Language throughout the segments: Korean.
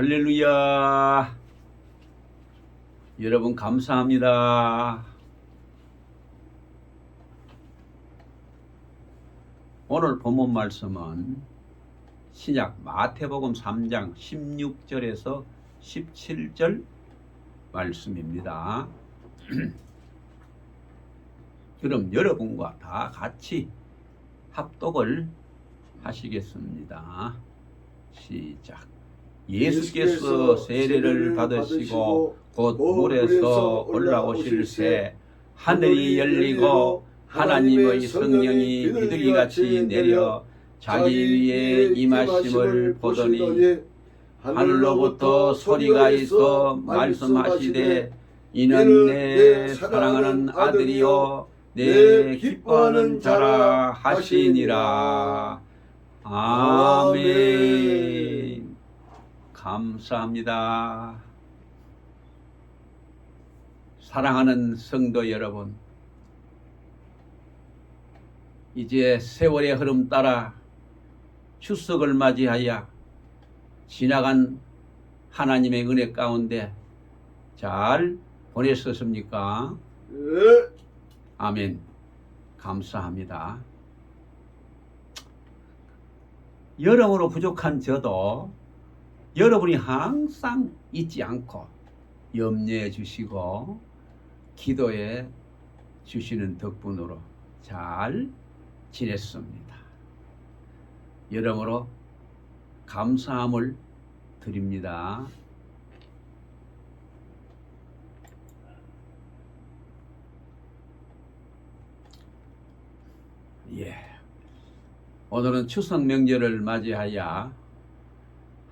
할렐루야. 여러분 감사합니다. 오늘 본문 말씀은 신약 마태복음 3장 16절에서 17절 말씀입니다. 그럼 여러분과 다 같이 합독을 하시겠습니다. 시작. 예수께서 세례를 받으시고 곧 물에서 올라오실새 하늘이 열리고 하나님의 성령이 비둘기같이 내려 자기 위에 임하심을 보더니 하늘로부터 소리가 있어 말씀하시되 이는 내 사랑하는 아들이요 내 기뻐하는 자라 하시니라. 아멘. 감사합니다. 사랑하는 성도 여러분, 이제 세월의 흐름 따라 추석을 맞이하여 지나간 하나님의 은혜 가운데 잘 보냈었습니까? 아멘. 감사합니다. 여러모로 부족한 저도 여러분이 항상 잊지 않고 염려해 주시고 기도해 주시는 덕분으로 잘 지냈습니다. 여러모로 감사함을 드립니다. 오늘은 추석 명절을 맞이하여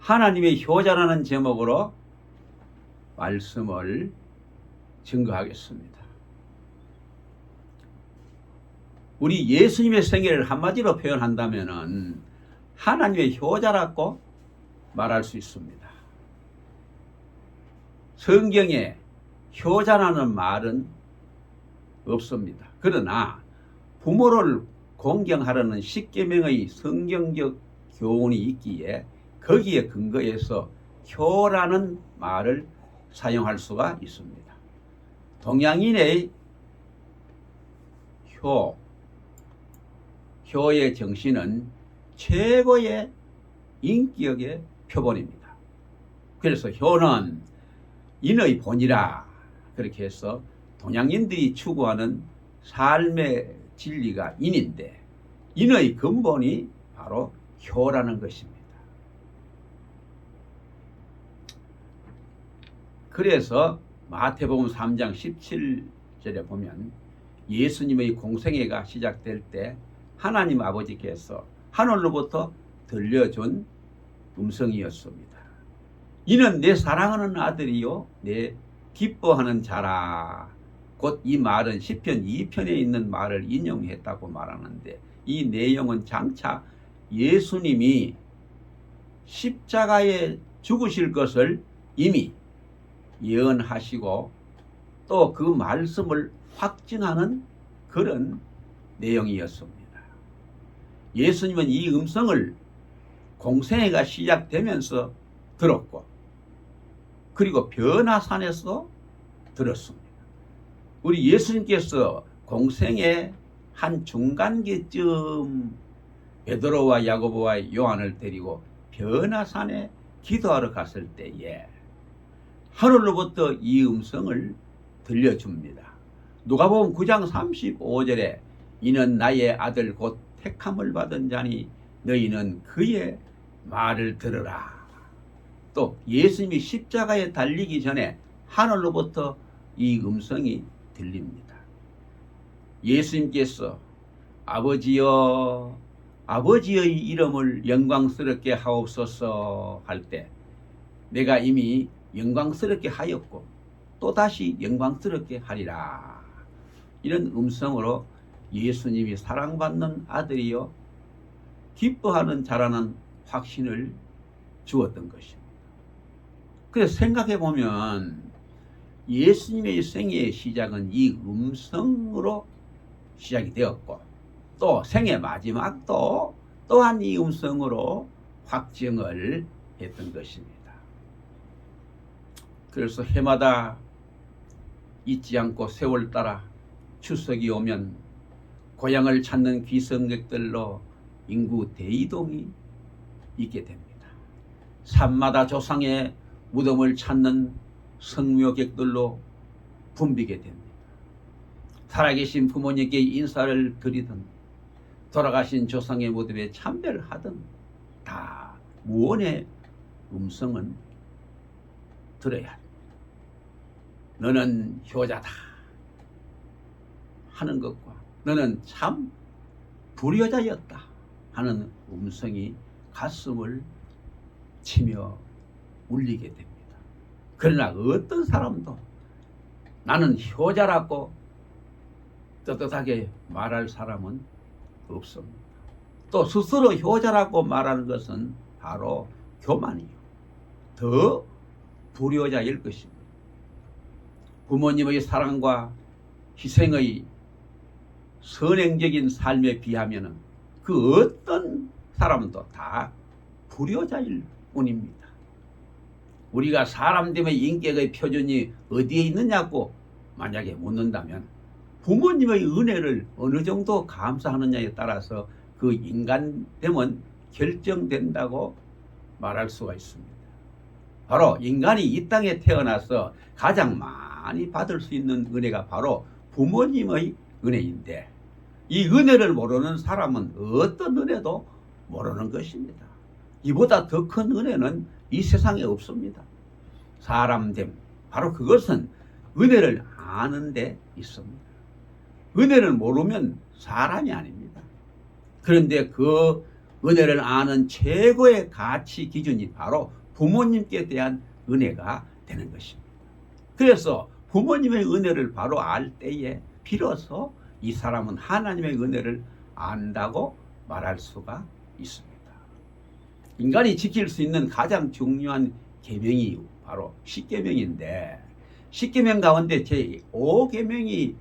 하나님의 효자라는 제목으로 말씀을 증거하겠습니다. 우리 예수님의 생애를 한마디로 표현한다면 하나님의 효자라고 말할 수 있습니다. 성경에 효자라는 말은 없습니다. 그러나 부모를 공경하라는 십계명의 성경적 교훈이 있기에 거기에 근거해서 효라는 말을 사용할 수가 있습니다. 동양인의 효의 정신은 최고의 인격의 표본입니다. 그래서 효는 인의 본이라 그렇게 해서 동양인들이 추구하는 삶의 진리가 인인데 인의 근본이 바로 효라는 것입니다. 그래서 마태복음 3장 17절에 보면 예수님의 공생애가 시작될 때 하나님 아버지께서 하늘로부터 들려준 음성이었습니다. 이는 내 사랑하는 아들이요 내 기뻐하는 자라. 곧 이 말은 시편 2편에 있는 말을 인용했다고 말하는데 이 내용은 장차 예수님이 십자가에 죽으실 것을 이미 예언하시고 또 그 말씀을 확증하는 그런 내용이었습니다. 예수님은 이 음성을 공생애가 시작되면서 들었고 그리고 변화산에서 들었습니다. 우리 예수님께서 공생의 한 중간기쯤 베드로와 야고보와 요한을 데리고 변화산에 기도하러 갔을 때에 하늘로부터 이 음성을 들려줍니다. 누가복음 9장 35절에 이는 나의 아들 곧 택함을 받은 자니 너희는 그의 말을 들으라. 또 예수님이 십자가에 달리기 전에 하늘로부터 이 음성이 들립니다. 예수님께서 아버지여 아버지의 이름을 영광스럽게 하옵소서 할 때 내가 이미 영광스럽게 하였고 또다시 영광스럽게 하리라. 이런 음성으로 예수님이 사랑받는 아들이요 기뻐하는 자라는 확신을 주었던 것입니다. 그래서 생각해 보면 예수님의 생애의 시작은 이 음성으로 시작이 되었고 또 생애 마지막도 또한 이 음성으로 확증을 했던 것입니다. 그래서 해마다 잊지 않고 세월 따라 추석이 오면 고향을 찾는 귀성객들로 인구 대이동이 있게 됩니다. 산마다 조상의 무덤을 찾는 성묘객들로 붐비게 됩니다. 살아계신 부모님께 인사를 드리든 돌아가신 조상의 무덤에 참배를 하든 다 무언의 음성은 들어야 합니다. 너는 효자다 하는 것과 너는 참 불효자였다 하는 음성이 가슴을 치며 울리게 됩니다. 그러나 어떤 사람도 나는 효자라고 떳떳하게 말할 사람은 없습니다. 또 스스로 효자라고 말하는 것은 바로 교만이요. 더 불효자일 것입니다. 부모님의 사랑과 희생의 선행적인 삶에 비하면 그 어떤 사람도 다 불효자일 뿐입니다. 우리가 사람됨의 인격의 표준이 어디에 있느냐고 만약에 묻는다면 부모님의 은혜를 어느 정도 감사하느냐에 따라서 그 인간됨은 결정된다고 말할 수가 있습니다. 바로 인간이 이 땅에 태어나서 가장 많이 받을 수 있는 은혜가 바로 부모님의 은혜인데 이 은혜를 모르는 사람은 어떤 은혜도 모르는 것입니다. 이보다 더 큰 은혜는 이 세상에 없습니다. 사람됨, 바로 그것은 은혜를 아는 데 있습니다. 은혜를 모르면 사람이 아닙니다. 그런데 그 은혜를 아는 최고의 가치 기준이 바로 부모님께 대한 은혜가 되는 것입니다. 그래서 부모님의 은혜를 바로 알 때에 비로소 이 사람은 하나님의 은혜를 안다고 말할 수가 있습니다. 인간이 지킬 수 있는 가장 중요한 계명이 바로 십계명인데 십계명 가운데 제5계명이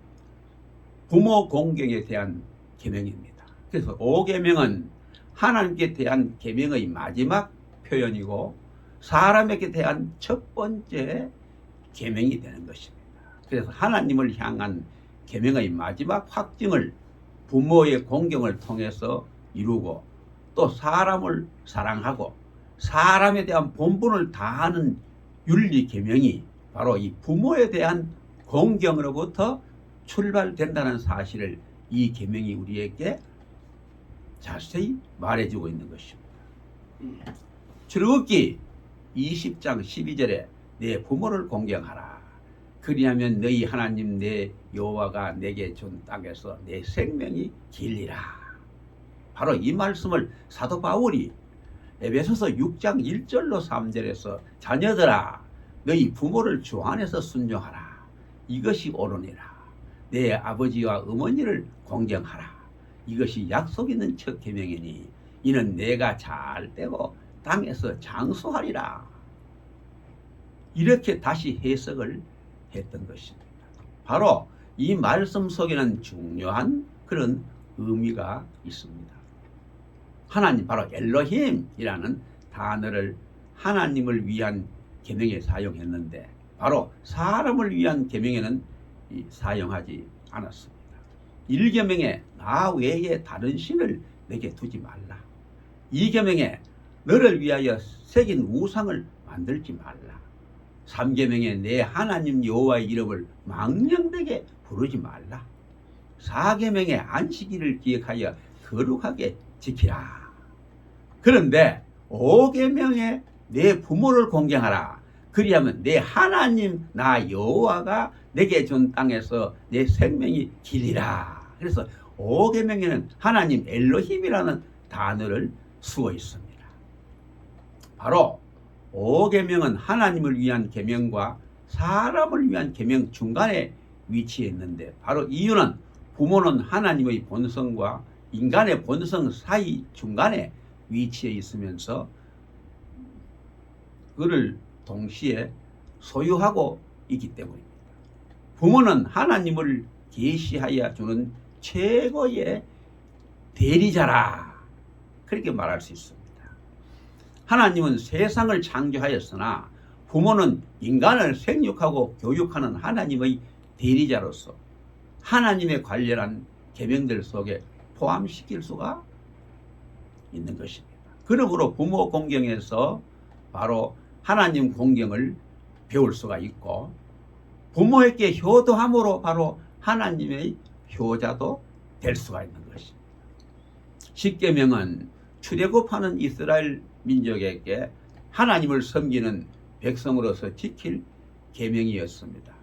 부모 공경에 대한 계명입니다. 그래서 5계명은 하나님께 대한 계명의 마지막 표현이고 사람에게 대한 첫 번째 계명이 되는 것입니다. 그래서 하나님을 향한 계명의 마지막 확증을 부모의 공경을 통해서 이루고 또 사람을 사랑하고 사람에 대한 본분을 다하는 윤리 계명이 바로 이 부모에 대한 공경으로부터 출발된다는 사실을 이 계명이 우리에게 자세히 말해주고 있는 것입니다. 출애굽기 20장 12절에 내 부모를 공경하라. 그리하면 너희 하나님 내 여호와가 내게 준 땅에서 내 생명이 길리라. 바로 이 말씀을 사도 바울이 에베소서 6장 1절로 3절에서 자녀들아 너희 부모를 주 안에서 순종하라. 이것이 옳으니라. 내 아버지와 어머니를 공경하라. 이것이 약속 있는 첫 계명이니 이는 내가 잘 되고 땅에서 장수하리라. 이렇게 다시 해석을 했던 것입니다. 바로 이 말씀 속에는 중요한 그런 의미가 있습니다. 하나님, 바로 엘로힘이라는 단어를 하나님을 위한 계명에 사용했는데 바로 사람을 위한 계명에는 사용하지 않았습니다. 1계명에 나 외에 다른 신을 내게 두지 말라. 2계명에 너를 위하여 새긴 우상을 만들지 말라. 3계명에 내 하나님 여호와의 이름을 망령되게 부르지 말라. 4계명에 안식일을 기억하여 거룩하게 지키라. 그런데 5계명에 내 부모를 공경하라. 그리하면 내 하나님 나 여호와가 내게 준 땅에서 내 생명이 길리라. 그래서 5계명에는 하나님 엘로힘이라는 단어를 쓰고 있습니다. 바로 5계명은 하나님을 위한 계명과 사람을 위한 계명 중간에 위치해 있는데 바로 이유는 부모는 하나님의 본성과 인간의 본성 사이 중간에 위치해 있으면서 그를 동시에 소유하고 있기 때문입니다. 부모는 하나님을 계시하여 주는 최고의 대리자라. 그렇게 말할 수 있습니다. 하나님은 세상을 창조하였으나 부모는 인간을 생육하고 교육하는 하나님의 대리자로서 하나님의 관련한 계명들 속에 포함시킬 수가 있는 것입니다. 그러므로 부모 공경에서 바로 하나님 공경을 배울 수가 있고, 부모에게 효도함으로 바로 하나님의 효자도 될 수가 있는 것입니다. 십계명은 출애굽하는 이스라엘 민족에게 하나님을 섬기는 백성으로서 지킬 계명이었습니다.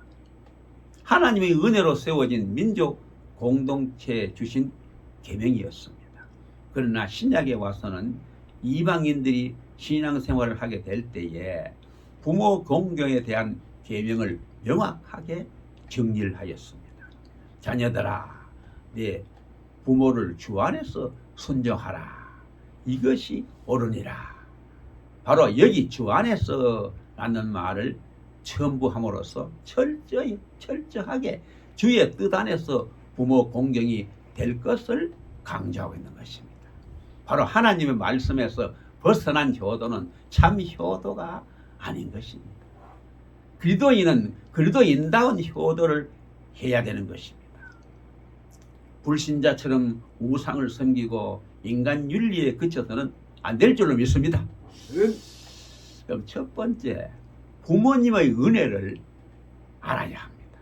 하나님의 은혜로 세워진 민족 공동체에 주신 계명이었습니다. 그러나 신약에 와서는 이방인들이 신앙생활을 하게 될 때에 부모 공경에 대한 계명을 명확하게 정리를 하였습니다. 자녀들아, 네 부모를 주 안에서 순종하라. 이것이 옳으니라. 바로 여기 주 안에서 라는 말을 첨부함으로써 철저하게 주의 뜻 안에서 부모 공경이 될 것을 강조하고 있는 것입니다. 바로 하나님의 말씀에서 벗어난 효도는 참 효도가 아닌 것입니다. 그리스도인은 그리스도인다운 효도를 해야 되는 것입니다. 불신자처럼 우상을 섬기고 인간 윤리에 그쳐서는 안 될 줄로 믿습니다. 그럼 첫 번째, 부모님의 은혜를 알아야 합니다.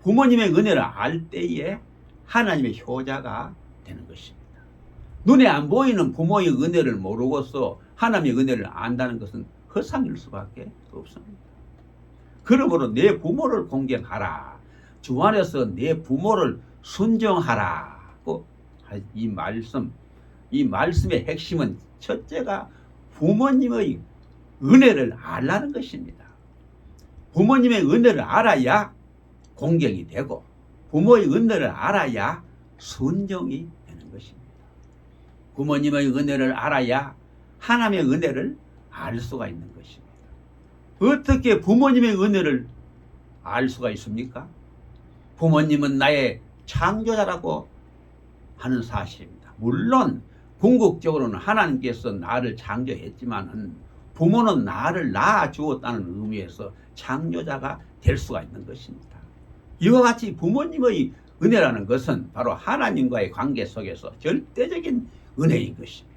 부모님의 은혜를 알 때에 하나님의 효자가 되는 것입니다. 눈에 안 보이는 부모의 은혜를 모르고서 하나님의 은혜를 안다는 것은 허상일 수밖에 없습니다. 그러므로 내 부모를 공경하라. 주 안에서 내 부모를 순종하라고 이 말씀의 핵심은 첫째가 부모님의 은혜를 알라는 것입니다. 부모님의 은혜를 알아야 공경이 되고, 부모의 은혜를 알아야 순종이 되는 것입니다. 부모님의 은혜를 알아야 하나님의 은혜를 알 수가 있는 것입니다. 어떻게 부모님의 은혜를 알 수가 있습니까? 부모님은 나의 창조자라고 하는 사실입니다. 물론 궁극적으로는 하나님께서 나를 창조했지만은 부모는 나를 낳아 주었다는 의미에서 창조자가 될 수가 있는 것입니다. 이와 같이 부모님의 은혜라는 것은 바로 하나님과의 관계 속에서 절대적인 은혜인 것입니다.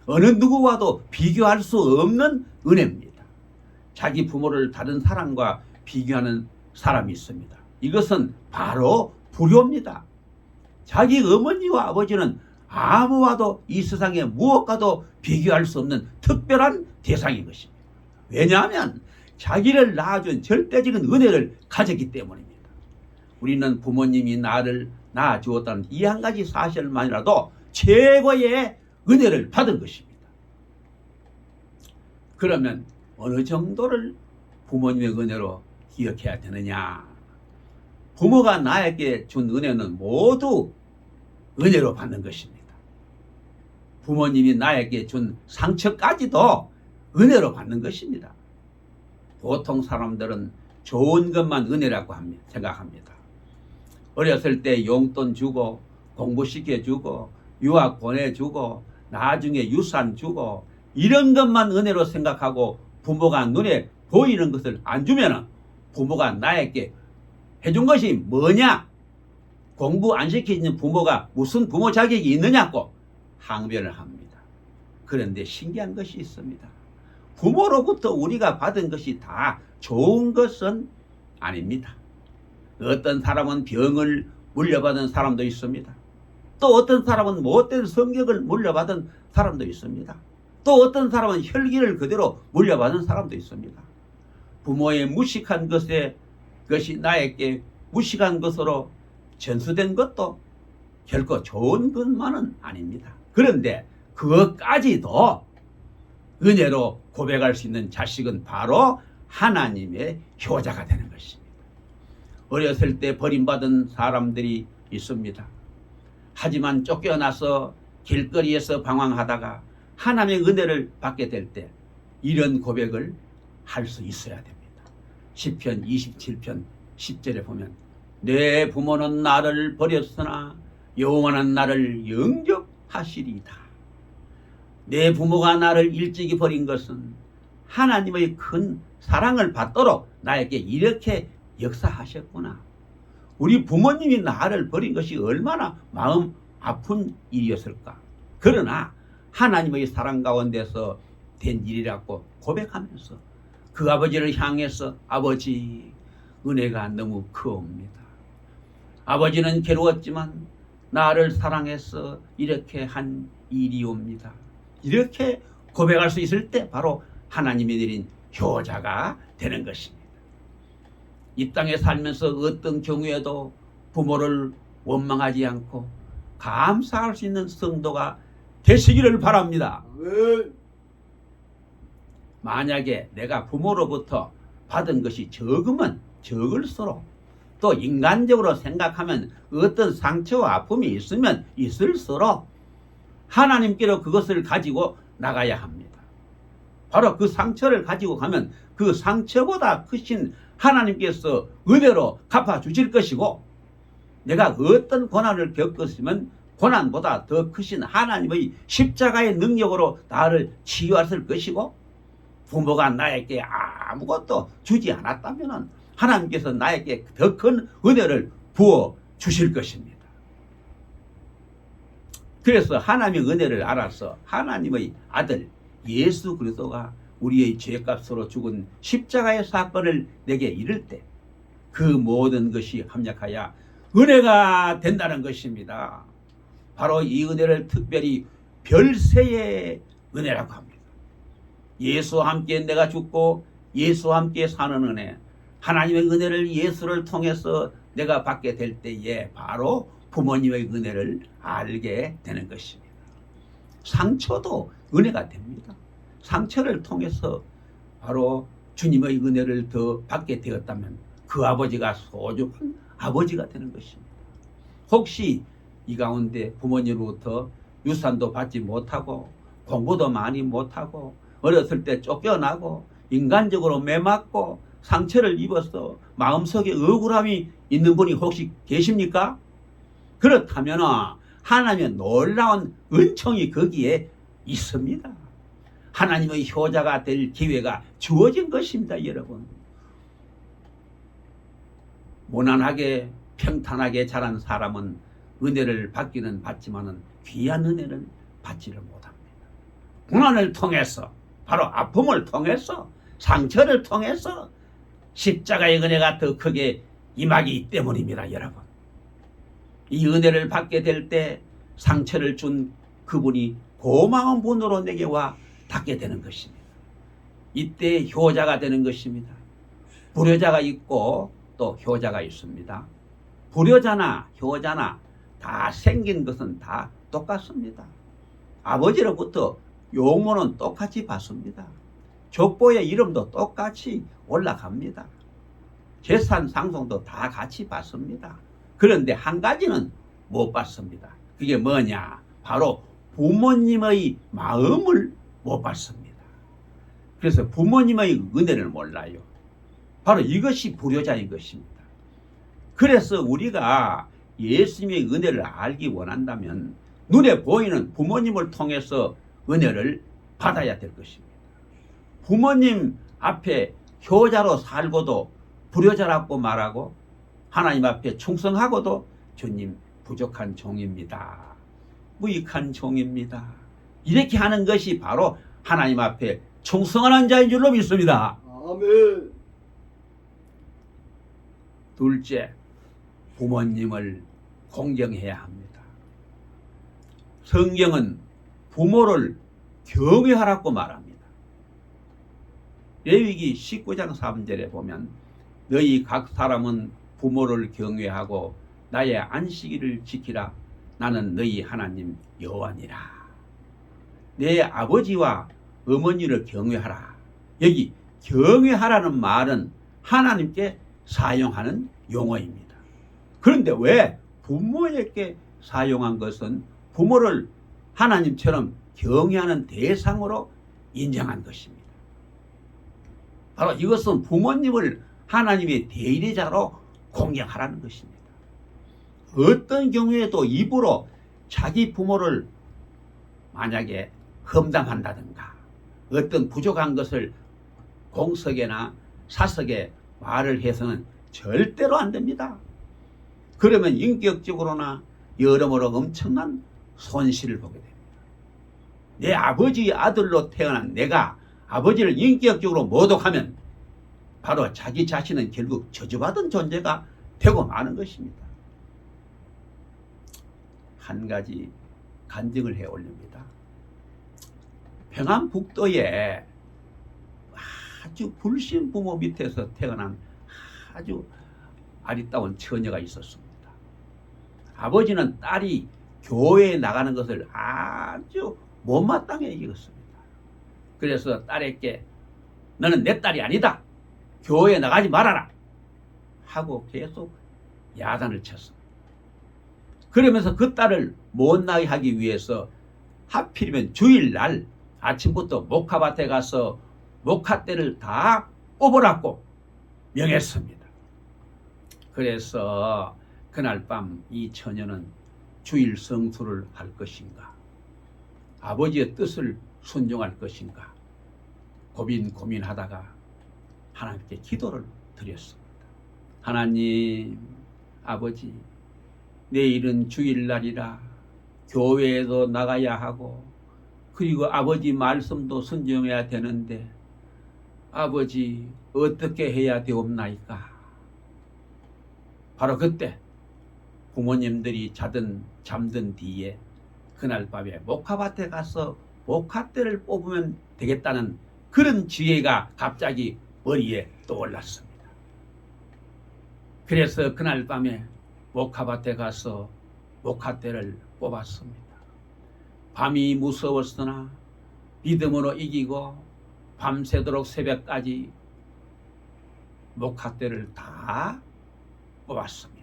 어느 누구와도 비교할 수 없는 은혜입니다. 자기 부모를 다른 사람과 비교하는 사람이 있습니다. 이것은 바로 불효입니다. 자기 어머니와 아버지는 아무와도 이 세상에 무엇과도 비교할 수 없는 특별한 대상인 것입니다. 왜냐하면 자기를 낳아준 절대적인 은혜를 가졌기 때문입니다. 우리는 부모님이 나를 낳아주었다는 이 한 가지 사실만이라도 최고의 은혜를 받은 것입니다. 그러면 어느 정도를 부모님의 은혜로 기억해야 되느냐? 부모가 나에게 준 은혜는 모두 은혜로 받는 것입니다. 부모님이 나에게 준 상처까지도 은혜로 받는 것입니다. 보통 사람들은 좋은 것만 은혜라고 생각합니다. 어렸을 때 용돈 주고 공부시켜주고 유학 보내주고 나중에 유산 주고 이런 것만 은혜로 생각하고 부모가 눈에 보이는 것을 안 주면 부모가 나에게 해준 것이 뭐냐? 공부 안 시키는 부모가 무슨 부모 자격이 있느냐고 항변을 합니다. 그런데 신기한 것이 있습니다. 부모로부터 우리가 받은 것이 다 좋은 것은 아닙니다. 어떤 사람은 병을 물려받은 사람도 있습니다. 또 어떤 사람은 못된 성격을 물려받은 사람도 있습니다. 또 어떤 사람은 혈기를 그대로 물려받은 사람도 있습니다. 부모의 무식한 것이 나에게 무식한 것으로 전수된 것도 결코 좋은 것만은 아닙니다. 그런데 그것까지도 은혜로 고백할 수 있는 자식은 바로 하나님의 효자가 되는 것입니다. 어렸을 때 버림받은 사람들이 있습니다. 하지만 쫓겨나서 길거리에서 방황하다가 하나님의 은혜를 받게 될 때 이런 고백을 할 수 있어야 됩니다. 시편 27편 10절에 보면 내 부모는 나를 버렸으나 여호와는 나를 영접하시리이다. 내 부모가 나를 일찍이 버린 것은 하나님의 큰 사랑을 받도록 나에게 이렇게 역사하셨구나. 우리 부모님이 나를 버린 것이 얼마나 마음 아픈 일이었을까. 그러나 하나님의 사랑 가운데서 된 일이라고 고백하면서 그 아버지를 향해서 아버지 은혜가 너무 크옵니다. 아버지는 괴로웠지만 나를 사랑해서 이렇게 한 일이옵니다. 이렇게 고백할 수 있을 때 바로 하나님이 내린 효자가 되는 것입니다. 이 땅에 살면서 어떤 경우에도 부모를 원망하지 않고 감사할 수 있는 성도가 되시기를 바랍니다. 만약에 내가 부모로부터 받은 것이 적으면 적을수록 또 인간적으로 생각하면 어떤 상처와 아픔이 있으면 있을수록 하나님께로 그것을 가지고 나가야 합니다. 바로 그 상처를 가지고 가면 그 상처보다 크신 하나님께서 은혜로 갚아주실 것이고, 내가 어떤 고난을 겪었으면 고난보다 더 크신 하나님의 십자가의 능력으로 나를 치유하실 것이고, 부모가 나에게 아무것도 주지 않았다면 하나님께서 나에게 더 큰 은혜를 부어 주실 것입니다. 그래서 하나님의 은혜를 알아서 하나님의 아들 예수 그리스도가 우리의 죄값으로 죽은 십자가의 사건을 내게 이를 때 그 모든 것이 합력하여 은혜가 된다는 것입니다. 바로 이 은혜를 특별히 별세의 은혜라고 합니다. 예수와 함께 내가 죽고 예수와 함께 사는 은혜, 하나님의 은혜를 예수를 통해서 내가 받게 될 때에 바로 부모님의 은혜를 알게 되는 것입니다. 상처도 은혜가 됩니다. 상처를 통해서 바로 주님의 은혜를 더 받게 되었다면 그 아버지가 소중한 아버지가 되는 것입니다. 혹시 이 가운데 부모님으로부터 유산도 받지 못하고 공부도 많이 못하고 어렸을 때 쫓겨나고 인간적으로 매맞고 상처를 입어서 마음속에 억울함이 있는 분이 혹시 계십니까? 그렇다면 하나님의 놀라운 은총이 거기에 있습니다. 하나님의 효자가 될 기회가 주어진 것입니다, 여러분. 무난하게 평탄하게 자란 사람은 은혜를 받기는 받지만은 귀한 은혜는 받지를 못합니다. 고난을 통해서, 바로 아픔을 통해서, 상처를 통해서 십자가의 은혜가 더 크게 임하기 때문입니다, 여러분. 이 은혜를 받게 될 때 상처를 준 그분이 고마운 분으로 내게 와 닿게 되는 것입니다. 이때 효자가 되는 것입니다. 불효자가 있고 또 효자가 있습니다. 불효자나 효자나 다 생긴 것은 다 똑같습니다. 아버지로부터 용모는 똑같이 받습니다. 족보의 이름도 똑같이 올라갑니다. 재산 상속도 다 같이 받습니다. 그런데 한 가지는 못 받습니다. 그게 뭐냐? 바로 부모님의 마음을 못 받습니다. 그래서 부모님의 은혜를 몰라요. 바로 이것이 불효자인 것입니다. 그래서 우리가 예수님의 은혜를 알기 원한다면 눈에 보이는 부모님을 통해서 은혜를 받아야 될 것입니다. 부모님 앞에 효자로 살고도 불효자라고 말하고 하나님 앞에 충성하고도 주님 부족한 종입니다. 무익한 종입니다. 이렇게 하는 것이 바로 하나님 앞에 충성하는 자인 줄로 믿습니다. 아멘. 둘째, 부모님을 공경해야 합니다. 성경은 부모를 경외하라고 말합니다. 레위기 19장 3절에 보면 너희 각 사람은 부모를 경외하고 나의 안식일을 지키라. 나는 너희 하나님 여호와니라. 내 아버지와 어머니를 경외하라. 여기 경외하라는 말은 하나님께 사용하는 용어입니다. 그런데 왜 부모에게 사용한 것은 부모를 하나님처럼 경외하는 대상으로 인정한 것입니다. 바로 이것은 부모님을 하나님의 대리자로 공경하라는 것입니다. 어떤 경우에도 입으로 자기 부모를 만약에 험담한다든가 어떤 부족한 것을 공석에나 사석에 말을 해서는 절대로 안 됩니다. 그러면 인격적으로나 여러모로 엄청난 손실을 보게 됩니다. 내 아버지의 아들로 태어난 내가 아버지를 인격적으로 모독하면 바로 자기 자신은 결국 저주받은 존재가 되고 마는 것입니다. 한 가지 간증을 해 올립니다. 평안북도에 아주 불신 부모 밑에서 태어난 아주 아리따운 처녀가 있었습니다. 아버지는 딸이 교회에 나가는 것을 아주 못마땅해 여겼습니다. 그래서 딸에게 너는 내 딸이 아니다. 교회에 나가지 말아라. 하고 계속 야단을 쳤습니다. 그러면서 그 딸을 못 나게 하기 위해서 하필이면 주일날 아침부터 목화밭에 가서 목화대를 다 뽑으라고 명했습니다. 그래서 그날 밤 이 처녀는 주일 성수를 할 것인가, 아버지의 뜻을 순종할 것인가 고민하다가 하나님께 기도를 드렸습니다. 하나님, 아버지, 내일은 주일날이라 교회에도 나가야 하고 그리고 아버지 말씀도 순종해야 되는데 아버지 어떻게 해야 되옵나이까? 바로 그때 부모님들이 잠든 뒤에 그날 밤에 목화밭에 가서 목화대를 뽑으면 되겠다는 그런 지혜가 갑자기 머리에 떠올랐습니다. 그래서 그날 밤에 목화밭에 가서 목화대를 뽑았습니다. 밤이 무서웠으나 믿음으로 이기고 밤새도록 새벽까지 목화대를 다 뽑았습니다.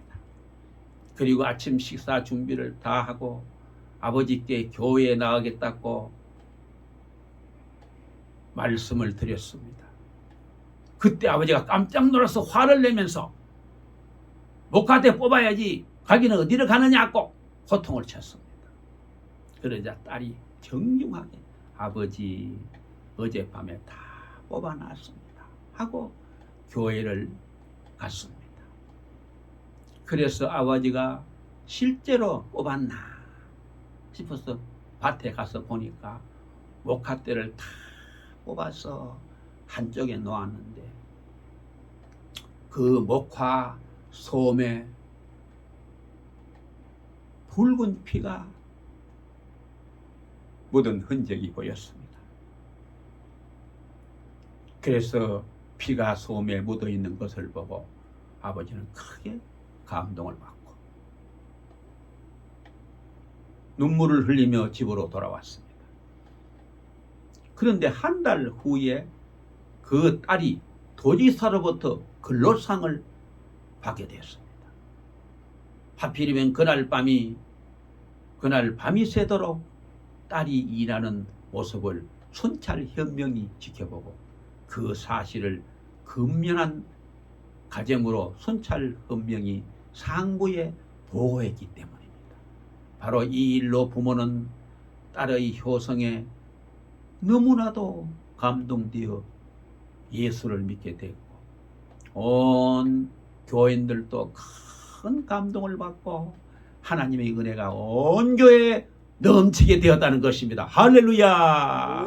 그리고 아침 식사 준비를 다 하고 아버지께 교회에 나가겠다고 말씀을 드렸습니다. 그때 아버지가 깜짝 놀라서 화를 내면서 목화대 뽑아야지 가기는 어디를 가느냐고 호통을 쳤습니다. 그러자 딸이 정중하게 아버지 어젯밤에 다 뽑아놨습니다 하고 교회를 갔습니다. 그래서 아버지가 실제로 뽑았나 싶어서 밭에 가서 보니까 목화대를 다 뽑아서 한쪽에 놓았는데 그 목화 솜에 붉은 피가 묻은 흔적이 보였습니다. 그래서 피가 솜에 묻어 있는 것을 보고 아버지는 크게 감동을 받고 눈물을 흘리며 집으로 돌아왔습니다. 그런데 한 달 후에 그 딸이 도지사로부터 근로상을 받게 되었습니다. 하필이면 그날 밤이 새도록 딸이 일하는 모습을 순찰 현명히 지켜보고 그 사실을 근면한 가정으로 순찰 현명히 상부에 보고했기 때문입니다. 바로 이 일로 부모는 딸의 효성에 너무나도 감동되어 예수를 믿게 됐고 온 교인들도 큰 감동을 받고 하나님의 은혜가 온 교회에 넘치게 되었다는 것입니다. 할렐루야.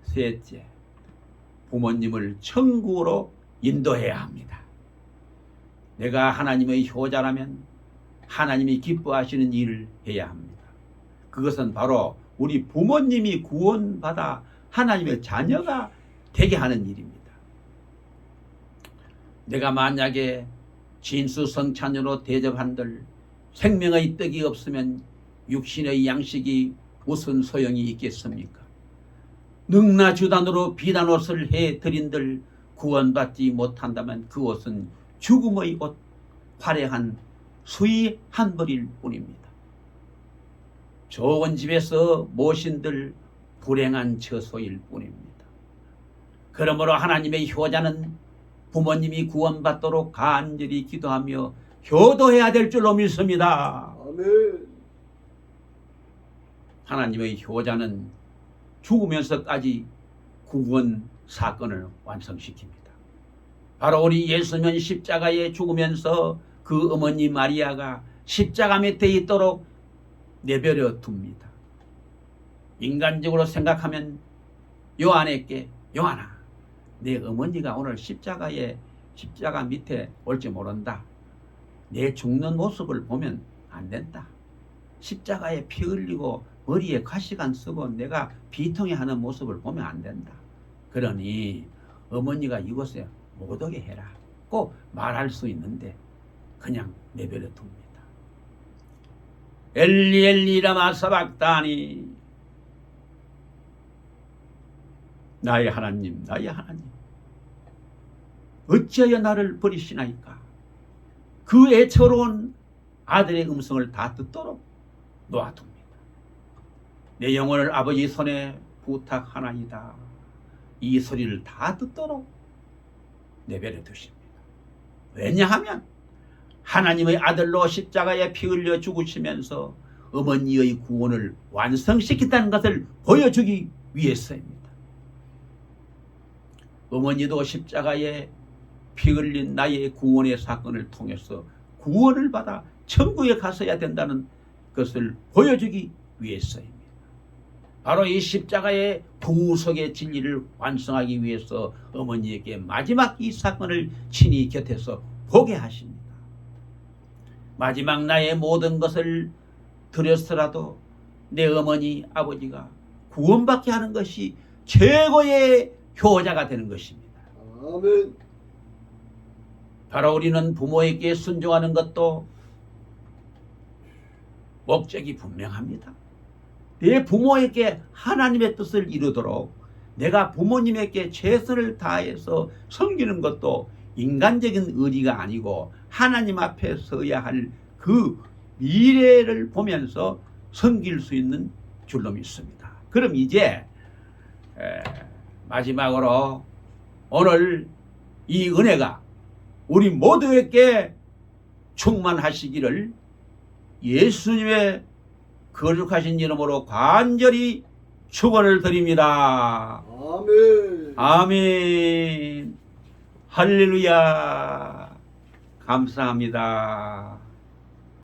셋째, 부모님을 천국으로 인도해야 합니다. 내가 하나님의 효자라면 하나님이 기뻐하시는 일을 해야 합니다. 그것은 바로 우리 부모님이 구원받아 하나님의 자녀가 되게 하는 일입니다. 내가 만약에 진수성찬으로 대접한들 생명의 떡이 없으면 육신의 양식이 무슨 소용이 있겠습니까? 능나주단으로 비단 옷을 해드린들 구원받지 못한다면 그 옷은 죽음의 옷, 화려한 수의 한 벌일 뿐입니다. 좋은 집에서 모신들 불행한 처소일 뿐입니다. 그러므로 하나님의 효자는 부모님이 구원받도록 간절히 기도하며 효도해야 될 줄로 믿습니다. 아멘. 하나님의 효자는 죽으면서까지 구원 사건을 완성시킵니다. 바로 우리 예수님은 십자가에 죽으면서 그 어머니 마리아가 십자가 밑에 있도록 내버려 둡니다. 인간적으로 생각하면 요한에게, 요한아, 내 어머니가 오늘 십자가 밑에 올지 모른다. 내 죽는 모습을 보면 안 된다. 십자가에 피 흘리고 머리에 가시관 쓰고 내가 비통해 하는 모습을 보면 안 된다. 그러니 어머니가 이곳에 못 오게 해라. 꼭 말할 수 있는데 그냥 내버려 둡니다. 엘리 엘리 라마 사박다니, 나의 하나님, 나의 하나님, 어찌하여 나를 버리시나이까. 그 애처로운 아들의 음성을 다 듣도록 놓아둡니다. 내 영혼을 아버지 손에 부탁하나이다. 이 소리를 다 듣도록 내버려 두십니다. 왜냐하면 하나님의 아들로 십자가에 피 흘려 죽으시면서 어머니의 구원을 완성시켰다는 것을 보여주기 위해서입니다. 어머니도 십자가에 피 흘린 나의 구원의 사건을 통해서 구원을 받아 천국에 갔어야 된다는 것을 보여주기 위해서입니다. 바로 이 십자가의 구속의 진리를 완성하기 위해서 어머니에게 마지막 이 사건을 친히 곁에서 보게 하십니다. 마지막 나의 모든 것을 드렸더라도 내 어머니 아버지가 구원받게 하는 것이 최고의 효자가 되는 것입니다. 아멘. 바로 우리는 부모에게 순종하는 것도 목적이 분명합니다. 내 부모에게 하나님의 뜻을 이루도록 내가 부모님에게 최선을 다해서 섬기는 것도 인간적인 의리가 아니고 하나님 앞에 서야 할 그 미래를 보면서 섬길 수 있는 줄로 믿습니다. 그럼 이제 마지막으로 오늘 이 은혜가 우리 모두에게 충만하시기를 예수님의 거룩하신 이름으로 간절히 축원을 드립니다. 아멘. 아멘. 할렐루야. 감사합니다.